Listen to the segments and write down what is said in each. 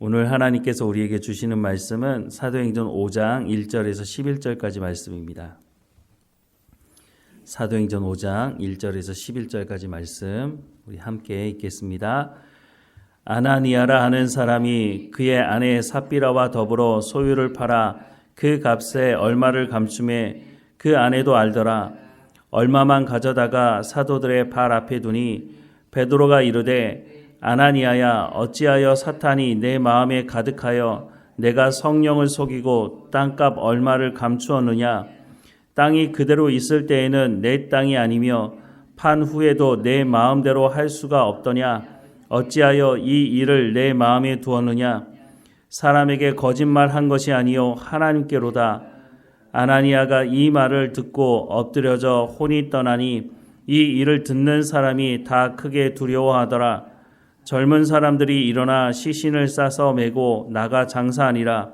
오늘 하나님께서 우리에게 주시는 말씀은 사도행전 5장 1절에서 11절까지 말씀입니다. 사도행전 5장 1절에서 11절까지 말씀 우리 함께 읽겠습니다. 아나니아라 하는 사람이 그의 아내 삽비라와 더불어 소유를 팔아 그 값에 얼마를 감춤해 그 아내도 알더라. 얼마만 가져다가 사도들의 발 앞에 두니 베드로가 이르되 아나니아야, 어찌하여 사탄이 내 마음에 가득하여 내가 성령을 속이고 땅값 얼마를 감추었느냐? 땅이 그대로 있을 때에는 내 땅이 아니며 판 후에도 내 마음대로 할 수가 없더냐? 어찌하여 이 일을 내 마음에 두었느냐? 사람에게 거짓말한 것이 아니요 하나님께로다. 아나니아가 이 말을 듣고 엎드려져 혼이 떠나니 이 일을 듣는 사람이 다 크게 두려워하더라. 젊은 사람들이 일어나 시신을 싸서 메고 나가 장사하니라.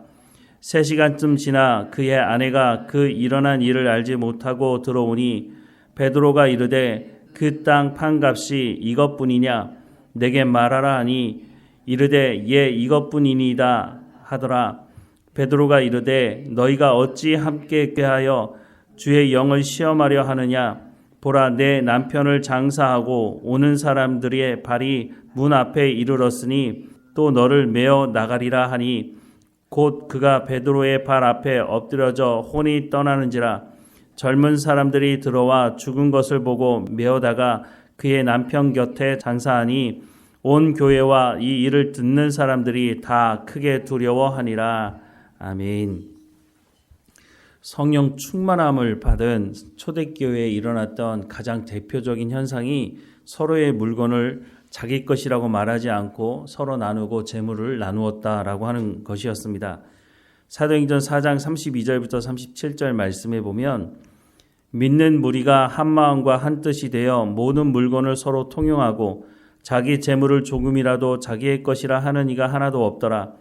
3시간쯤 지나 그의 아내가 그 일어난 일을 알지 못하고 들어오니 베드로가 이르되 그 땅 판값이 이것뿐이냐? 내게 말하라 하니 이르되 예 이것뿐이니이다 하더라. 베드로가 이르되 너희가 어찌 함께 꾀하여 주의 영을 시험하려 하느냐? 보라 내 남편을 장사하고 오는 사람들의 발이 문 앞에 이르렀으니 또 너를 메어 나가리라 하니 곧 그가 베드로의 발 앞에 엎드려져 혼이 떠나는지라. 젊은 사람들이 들어와 죽은 것을 보고 메어다가 그의 남편 곁에 장사하니 온 교회와 이 일을 듣는 사람들이 다 크게 두려워하니라. 아멘. 성령 충만함을 받은 초대교회에 일어났던 가장 대표적인 현상이 서로의 물건을 자기 것이라고 말하지 않고 서로 나누고 재물을 나누었다라고 하는 것이었습니다. 사도행전 4장 32절부터 37절 말씀에 보면 믿는 무리가 한 마음과 한 뜻이 되어 모든 물건을 서로 통용하고 자기 재물을 조금이라도 자기의 것이라 하는 이가 하나도 없더라.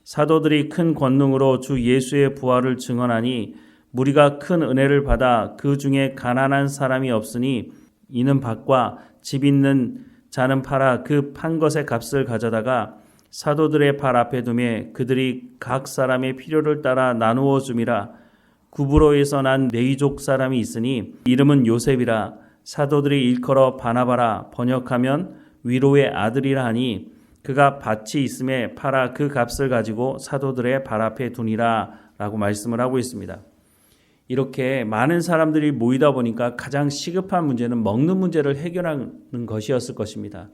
사도들이 큰 권능으로 주 예수의 부활을 증언하니 무리가 큰 은혜를 받아 그 중에 가난한 사람이 없으니 이는 밭과 집 있는 자는 팔아 그 판 것의 값을 가져다가 사도들의 발 앞에 두매 그들이 각 사람의 필요를 따라 나누어 줌이라. 구브로에서 난 네이족 사람이 있으니 이름은 요셉이라. 사도들이 일컬어 바나바라 번역하면 위로의 아들이라 하니 그가 밭이 있음에 팔아 그 값을 가지고 사도들의 발 앞에 두니라 라고 말씀을 하고 있습니다. 이렇게 많은 사람들이 모이다 보니까 가장 시급한 문제는 먹는 문제를 해결하는 것이었을 것입니다.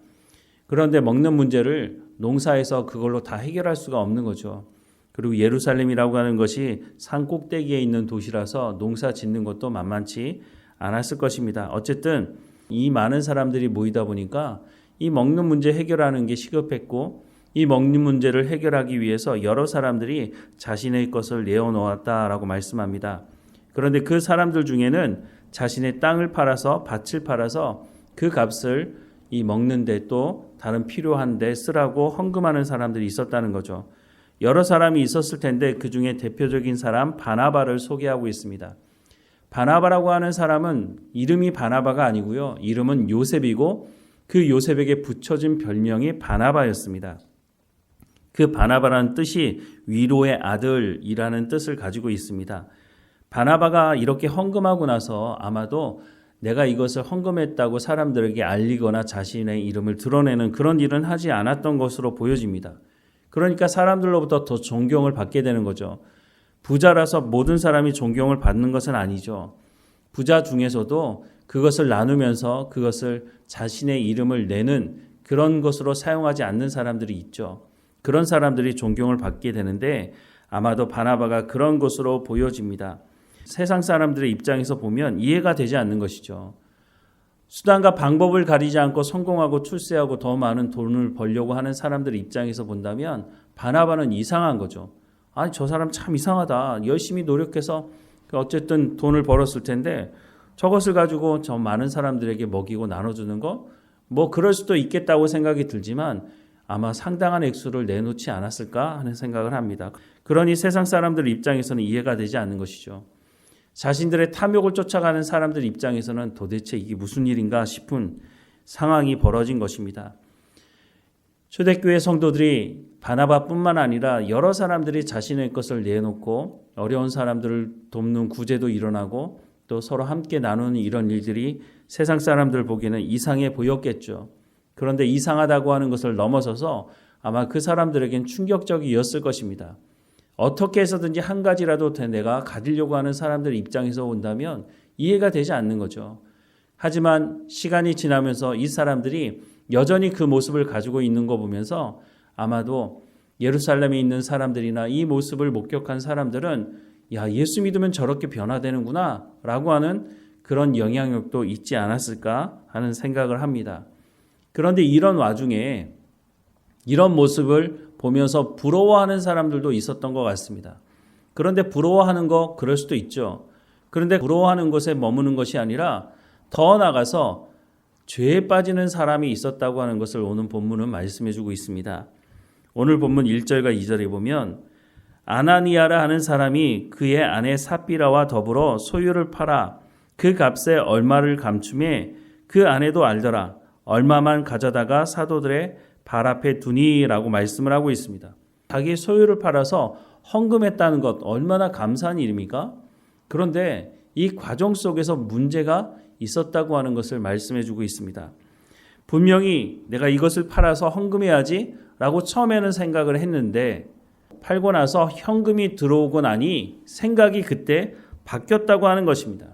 그런데 먹는 문제를 농사에서 그걸로 다 해결할 수가 없는 거죠. 그리고 예루살렘이라고 하는 것이 산 꼭대기에 있는 도시라서 농사 짓는 것도 만만치 않았을 것입니다. 어쨌든 이 많은 사람들이 모이다 보니까 이 먹는 문제 해결하는 게 시급했고 이 먹는 문제를 해결하기 위해서 여러 사람들이 자신의 것을 내어놓았다라고 말씀합니다. 그런데 그 사람들 중에는 자신의 땅을 팔아서 밭을 팔아서 그 값을 이 먹는데 또 다른 필요한 데 쓰라고 헌금하는 사람들이 있었다는 거죠. 여러 사람이 있었을 텐데 그 중에 대표적인 사람 바나바를 소개하고 있습니다. 바나바라고 하는 사람은 이름이 바나바가 아니고요. 이름은 요셉이고 그 요셉에게 붙여진 별명이 바나바였습니다. 그 바나바라는 뜻이 위로의 아들이라는 뜻을 가지고 있습니다. 바나바가 이렇게 헌금하고 나서 아마도 내가 이것을 헌금했다고 사람들에게 알리거나 자신의 이름을 드러내는 그런 일은 하지 않았던 것으로 보여집니다. 그러니까 사람들로부터 더 존경을 받게 되는 거죠. 부자라서 모든 사람이 존경을 받는 것은 아니죠. 부자 중에서도 그것을 나누면서 그것을 자신의 이름을 내는 그런 것으로 사용하지 않는 사람들이 있죠. 그런 사람들이 존경을 받게 되는데 아마도 바나바가 그런 것으로 보여집니다. 세상 사람들의 입장에서 보면 이해가 되지 않는 것이죠. 수단과 방법을 가리지 않고 성공하고 출세하고 더 많은 돈을 벌려고 하는 사람들의 입장에서 본다면 바나바는 이상한 거죠. 아니 저 사람 참 이상하다. 열심히 노력해서 어쨌든 돈을 벌었을 텐데 저것을 가지고 저 많은 사람들에게 먹이고 나눠주는 거 뭐 그럴 수도 있겠다고 생각이 들지만 아마 상당한 액수를 내놓지 않았을까 하는 생각을 합니다. 그러니 세상 사람들 입장에서는 이해가 되지 않는 것이죠. 자신들의 탐욕을 쫓아가는 사람들 입장에서는 도대체 이게 무슨 일인가 싶은 상황이 벌어진 것입니다. 초대교회 성도들이 바나바뿐만 아니라 여러 사람들이 자신의 것을 내놓고 어려운 사람들을 돕는 구제도 일어나고 또 서로 함께 나누는 이런 일들이 세상 사람들 보기에는 이상해 보였겠죠. 그런데 이상하다고 하는 것을 넘어서서 아마 그 사람들에겐 충격적이었을 것입니다. 어떻게 해서든지 한 가지라도 내가 가지려고 하는 사람들 입장에서 온다면 이해가 되지 않는 거죠. 하지만 시간이 지나면서 이 사람들이 여전히 그 모습을 가지고 있는 거 보면서 아마도 예루살렘에 있는 사람들이나 이 모습을 목격한 사람들은 야, 예수 믿으면 저렇게 변화되는구나 라고 하는 그런 영향력도 있지 않았을까 하는 생각을 합니다. 그런데 이런 와중에 이런 모습을 보면서 부러워하는 사람들도 있었던 것 같습니다. 그런데 부러워하는 거 그럴 수도 있죠. 그런데 부러워하는 것에 머무는 것이 아니라 더 나아가서 죄에 빠지는 사람이 있었다고 하는 것을 오늘 본문은 말씀해 주고 있습니다. 오늘 본문 1절과 2절에 보면 아나니아라 하는 사람이 그의 아내 삽비라와 더불어 소유를 팔아 그 값에 얼마를 감춤해 그 아내도 알더라. 얼마만 가져다가 사도들의 발 앞에 두니라고 말씀을 하고 있습니다. 자기 소유를 팔아서 헌금했다는 것 얼마나 감사한 일입니까? 그런데 이 과정 속에서 문제가 있었다고 하는 것을 말씀해 주고 있습니다. 분명히 내가 이것을 팔아서 헌금해야지 라고 처음에는 생각을 했는데 팔고 나서 현금이 들어오고 나니 생각이 그때 바뀌었다고 하는 것입니다.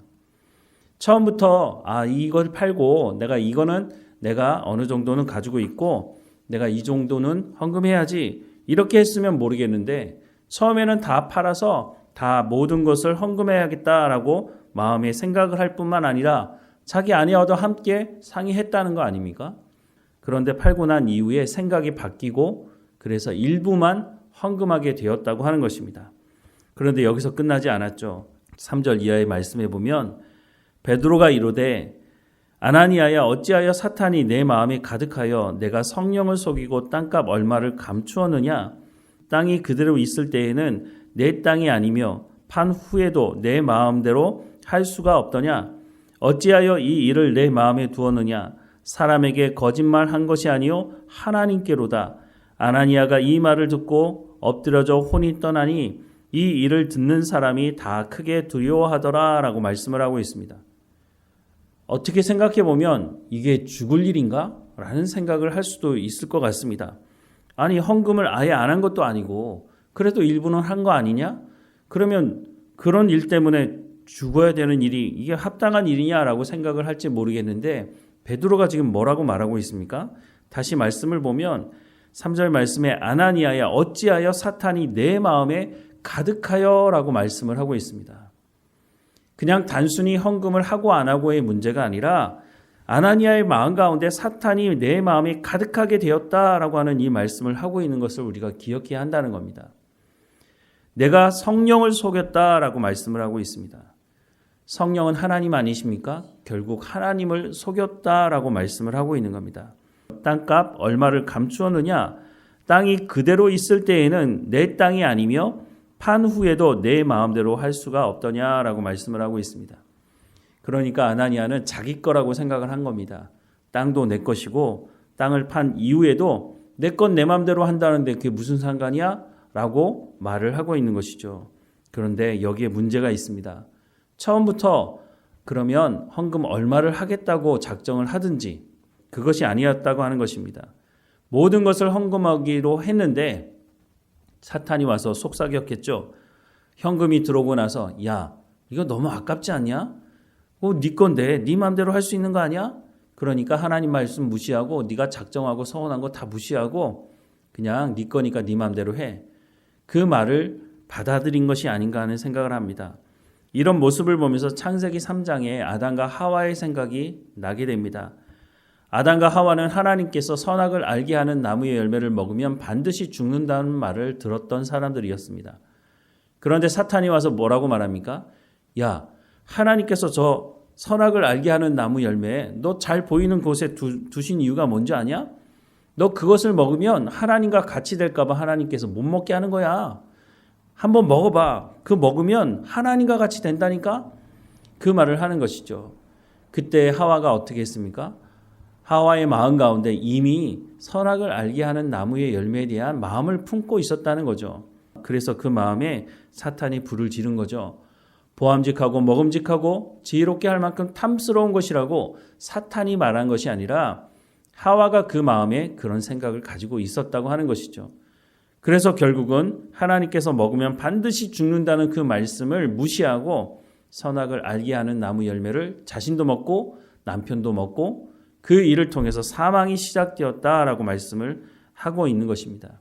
처음부터 이걸 팔고 내가 어느 정도는 가지고 있고 내가 이 정도는 헌금해야지 이렇게 했으면 모르겠는데 처음에는 다 팔아서 다 모든 것을 헌금해야겠다라고 마음에 생각을 할 뿐만 아니라 자기 아내와도 함께 상의했다는 거 아닙니까? 그런데 팔고 난 이후에 생각이 바뀌고 그래서 일부만 헌금하게 되었다고 하는 것입니다. 그런데 여기서 끝나지 않았죠. 3절 이하의 말씀에 보면 베드로가 이르되 아나니아야 어찌하여 사탄이 내 마음에 가득하여 내가 성령을 속이고 땅값 얼마를 감추었느냐? 땅이 그대로 있을 때에는 내 땅이 아니며 판 후에도 내 마음대로 할 수가 없더냐? 어찌하여 이 일을 내 마음에 두었느냐? 사람에게 거짓말한 것이 아니요 하나님께로다. 아나니아가 이 말을 듣고 엎드려져 혼이 떠나니 이 일을 듣는 사람이 다 크게 두려워하더라 라고 말씀을 하고 있습니다. 어떻게 생각해 보면 이게 죽을 일인가? 라는 생각을 할 수도 있을 것 같습니다. 아니 헌금을 아예 안 한 것도 아니고 그래도 일부는 한 거 아니냐? 그러면 그런 일 때문에 죽어야 되는 일이 이게 합당한 일이냐라고 생각을 할지 모르겠는데 베드로가 지금 뭐라고 말하고 있습니까? 다시 말씀을 보면 3절 말씀에 아나니아야 어찌하여 사탄이 내 마음에 가득하여 라고 말씀을 하고 있습니다. 그냥 단순히 헌금을 하고 안 하고의 문제가 아니라 아나니아의 마음 가운데 사탄이 내 마음에 가득하게 되었다라고 하는 이 말씀을 하고 있는 것을 우리가 기억해야 한다는 겁니다. 내가 성령을 속였다라고 말씀을 하고 있습니다. 성령은 하나님 아니십니까? 결국 하나님을 속였다라고 말씀을 하고 있는 겁니다. 땅값 얼마를 감추었느냐? 땅이 그대로 있을 때에는 내 땅이 아니며 판 후에도 내 마음대로 할 수가 없더냐라고 말씀을 하고 있습니다. 그러니까 아나니아는 자기 거라고 생각을 한 겁니다. 땅도 내 것이고 땅을 판 이후에도 내 건 내 마음대로 한다는데 그게 무슨 상관이야? 라고 말을 하고 있는 것이죠. 그런데 여기에 문제가 있습니다. 처음부터 그러면 헌금 얼마를 하겠다고 작정을 하든지 그것이 아니었다고 하는 것입니다. 모든 것을 헌금하기로 했는데 사탄이 와서 속삭였겠죠. 현금이 들어오고 나서 야 이거 너무 아깝지 않냐? 네 건데 네 마음대로 할 수 있는 거 아니야? 그러니까 하나님 말씀 무시하고 네가 작정하고 서운한 거 다 무시하고 그냥 네 거니까 네 마음대로 해. 그 말을 받아들인 것이 아닌가 하는 생각을 합니다. 이런 모습을 보면서 창세기 3장에 아담과 하와의 생각이 나게 됩니다. 아담과 하와는 하나님께서 선악을 알게 하는 나무의 열매를 먹으면 반드시 죽는다는 말을 들었던 사람들이었습니다. 그런데 사탄이 와서 뭐라고 말합니까? 야, 하나님께서 저 선악을 알게 하는 나무 열매 너 잘 보이는 곳에 두신 이유가 뭔지 아냐? 너 그것을 먹으면 하나님과 같이 될까 봐 하나님께서 못 먹게 하는 거야. 한번 먹어봐. 그 먹으면 하나님과 같이 된다니까? 그 말을 하는 것이죠. 그때 하와가 어떻게 했습니까? 하와의 마음 가운데 이미 선악을 알게 하는 나무의 열매에 대한 마음을 품고 있었다는 거죠. 그래서 그 마음에 사탄이 불을 지른 거죠. 보암직하고 먹음직하고 지혜롭게 할 만큼 탐스러운 것이라고 사탄이 말한 것이 아니라 하와가 그 마음에 그런 생각을 가지고 있었다고 하는 것이죠. 그래서 결국은 하나님께서 먹으면 반드시 죽는다는 그 말씀을 무시하고 선악을 알게 하는 나무 열매를 자신도 먹고 남편도 먹고 그 일을 통해서 사망이 시작되었다라고 말씀을 하고 있는 것입니다.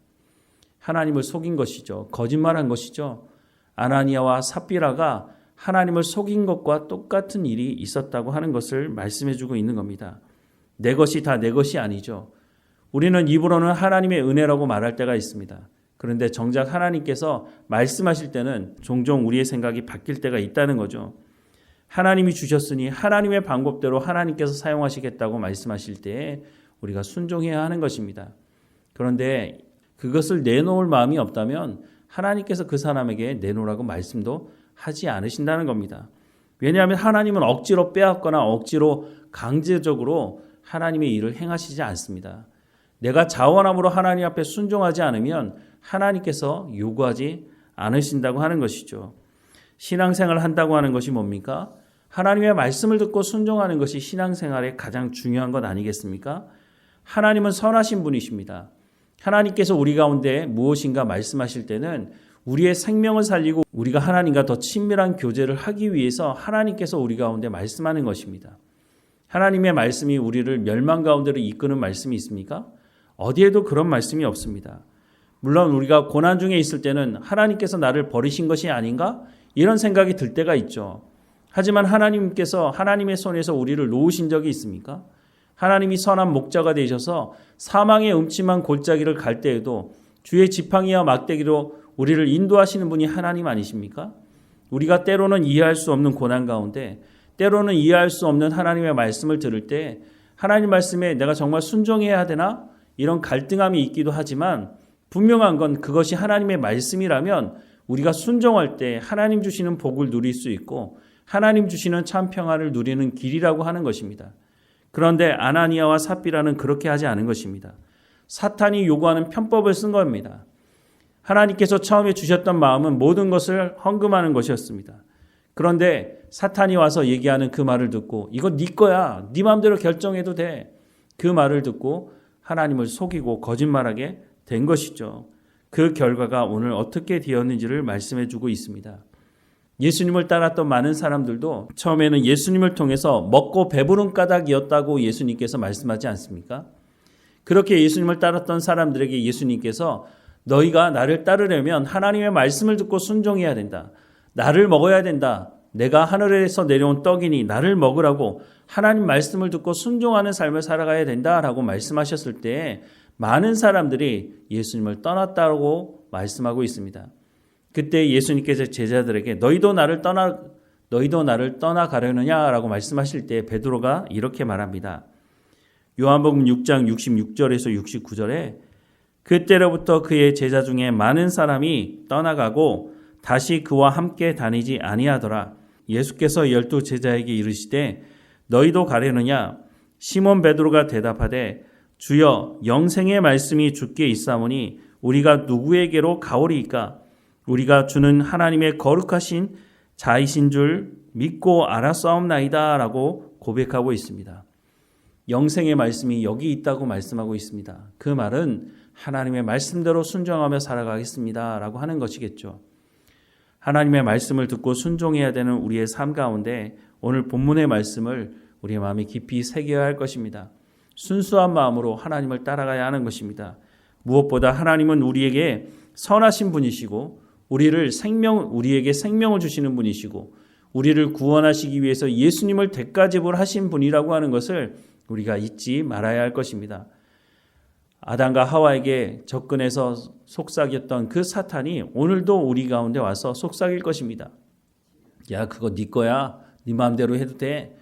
하나님을 속인 것이죠. 거짓말한 것이죠. 아나니아와 삽비라가 하나님을 속인 것과 똑같은 일이 있었다고 하는 것을 말씀해주고 있는 겁니다. 내 것이 다 내 것이 아니죠. 우리는 입으로는 하나님의 은혜라고 말할 때가 있습니다. 그런데 정작 하나님께서 말씀하실 때는 종종 우리의 생각이 바뀔 때가 있다는 거죠. 하나님이 주셨으니 하나님의 방법대로 하나님께서 사용하시겠다고 말씀하실 때 우리가 순종해야 하는 것입니다. 그런데 그것을 내놓을 마음이 없다면 하나님께서 그 사람에게 내놓으라고 말씀도 하지 않으신다는 겁니다. 왜냐하면 하나님은 억지로 빼앗거나 억지로 강제적으로 하나님의 일을 행하시지 않습니다. 내가 자원함으로 하나님 앞에 순종하지 않으면 하나님께서 요구하지 않으신다고 하는 것이죠. 신앙생활을 한다고 하는 것이 뭡니까? 하나님의 말씀을 듣고 순종하는 것이 신앙생활의 가장 중요한 것 아니겠습니까? 하나님은 선하신 분이십니다. 하나님께서 우리 가운데 무엇인가 말씀하실 때는 우리의 생명을 살리고 우리가 하나님과 더 친밀한 교제를 하기 위해서 하나님께서 우리 가운데 말씀하는 것입니다. 하나님의 말씀이 우리를 멸망 가운데로 이끄는 말씀이 있습니까? 어디에도 그런 말씀이 없습니다. 물론 우리가 고난 중에 있을 때는 하나님께서 나를 버리신 것이 아닌가? 이런 생각이 들 때가 있죠. 하지만 하나님께서 하나님의 손에서 우리를 놓으신 적이 있습니까? 하나님이 선한 목자가 되셔서 사망의 음침한 골짜기를 갈 때에도 주의 지팡이와 막대기로 우리를 인도하시는 분이 하나님 아니십니까? 우리가 때로는 이해할 수 없는 고난 가운데 때로는 이해할 수 없는 하나님의 말씀을 들을 때 하나님 말씀에 내가 정말 순종해야 되나? 이런 갈등함이 있기도 하지만 분명한 건 그것이 하나님의 말씀이라면 우리가 순종할 때 하나님 주시는 복을 누릴 수 있고 하나님 주시는 참 평안을 누리는 길이라고 하는 것입니다. 그런데 아나니아와 삽비라는 그렇게 하지 않은 것입니다. 사탄이 요구하는 편법을 쓴 겁니다. 하나님께서 처음에 주셨던 마음은 모든 것을 헌금하는 것이었습니다. 그런데 사탄이 와서 얘기하는 그 말을 듣고 이거 네 거야. 네 마음대로 결정해도 돼. 그 말을 듣고 하나님을 속이고 거짓말하게 된 것이죠. 그 결과가 오늘 어떻게 되었는지를 말씀해 주고 있습니다. 예수님을 따랐던 많은 사람들도 처음에는 예수님을 통해서 먹고 배부른 까닭이었다고 예수님께서 말씀하지 않습니까? 그렇게 예수님을 따랐던 사람들에게 예수님께서 너희가 나를 따르려면 하나님의 말씀을 듣고 순종해야 된다. 나를 먹어야 된다. 내가 하늘에서 내려온 떡이니 나를 먹으라고 하나님 말씀을 듣고 순종하는 삶을 살아가야 된다라고 말씀하셨을 때 많은 사람들이 예수님을 떠났다고 말씀하고 있습니다. 그때 예수님께서 제자들에게 너희도 나를 떠나가려느냐라고 말씀하실 때 베드로가 이렇게 말합니다. 요한복음 6장 66절에서 69절에 그때로부터 그의 제자 중에 많은 사람이 떠나가고 다시 그와 함께 다니지 아니하더라. 예수께서 12 제자에게 이르시되 너희도 가려느냐? 시몬 베드로가 대답하되 주여 영생의 말씀이 주께 있사오니 우리가 누구에게로 가오리이까? 우리가 주는 하나님의 거룩하신 자이신 줄 믿고 알았사옵나이다 라고 고백하고 있습니다. 영생의 말씀이 여기 있다고 말씀하고 있습니다. 그 말은 하나님의 말씀대로 순종하며 살아가겠습니다 라고 하는 것이겠죠. 하나님의 말씀을 듣고 순종해야 되는 우리의 삶 가운데 오늘 본문의 말씀을 우리의 마음에 깊이 새겨야 할 것입니다. 순수한 마음으로 하나님을 따라가야 하는 것입니다. 무엇보다 하나님은 우리에게 선하신 분이시고 우리에게 생명을 주시는 분이시고 우리를 구원하시기 위해서 예수님을 대가지불하신 분이라고 하는 것을 우리가 잊지 말아야 할 것입니다. 아담과 하와에게 접근해서 속삭였던 그 사탄이 오늘도 우리 가운데 와서 속삭일 것입니다. 야, 그거 네 거야. 네 마음대로 해도 돼.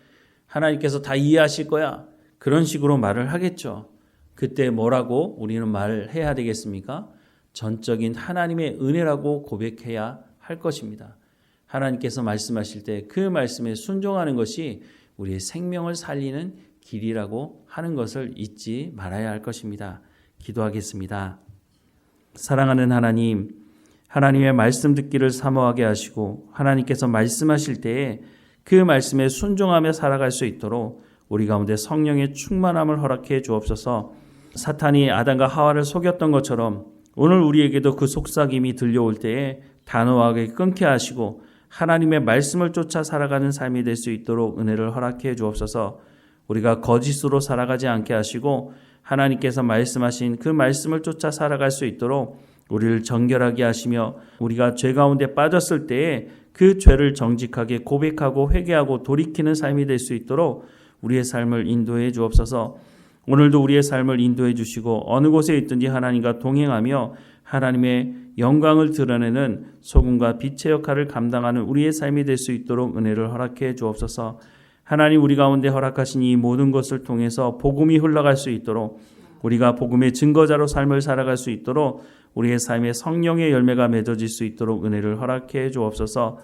하나님께서 다 이해하실 거야. 그런 식으로 말을 하겠죠. 그때 뭐라고 우리는 말을 해야 되겠습니까? 전적인 하나님의 은혜라고 고백해야 할 것입니다. 하나님께서 말씀하실 때 그 말씀에 순종하는 것이 우리의 생명을 살리는 길이라고 하는 것을 잊지 말아야 할 것입니다. 기도하겠습니다. 사랑하는 하나님, 하나님의 말씀 듣기를 사모하게 하시고 하나님께서 말씀하실 때에 그 말씀에 순종하며 살아갈 수 있도록 우리 가운데 성령의 충만함을 허락해 주옵소서. 사탄이 아담과 하와를 속였던 것처럼 오늘 우리에게도 그 속삭임이 들려올 때에 단호하게 끊게 하시고 하나님의 말씀을 쫓아 살아가는 삶이 될 수 있도록 은혜를 허락해 주옵소서. 우리가 거짓으로 살아가지 않게 하시고 하나님께서 말씀하신 그 말씀을 쫓아 살아갈 수 있도록 우리를 정결하게 하시며 우리가 죄 가운데 빠졌을 때에 그 죄를 정직하게 고백하고 회개하고 돌이키는 삶이 될 수 있도록 우리의 삶을 인도해 주옵소서. 오늘도 우리의 삶을 인도해 주시고 어느 곳에 있든지 하나님과 동행하며 하나님의 영광을 드러내는 소금과 빛의 역할을 감당하는 우리의 삶이 될 수 있도록 은혜를 허락해 주옵소서. 하나님, 우리 가운데 허락하신 이 모든 것을 통해서 복음이 흘러갈 수 있도록 우리가 복음의 증거자로 삶을 살아갈 수 있도록 우리의 삶에 성령의 열매가 맺어질 수 있도록 은혜를 허락해 주옵소서.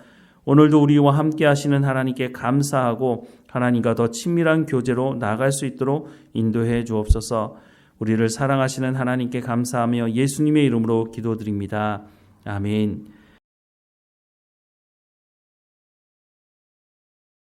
오늘도 우리와 함께 하시는 하나님께 감사하고 하나님과 더 친밀한 교제로 나아갈 수 있도록 인도해 주옵소서. 우리를 사랑하시는 하나님께 감사하며 예수님의 이름으로 기도드립니다. 아멘.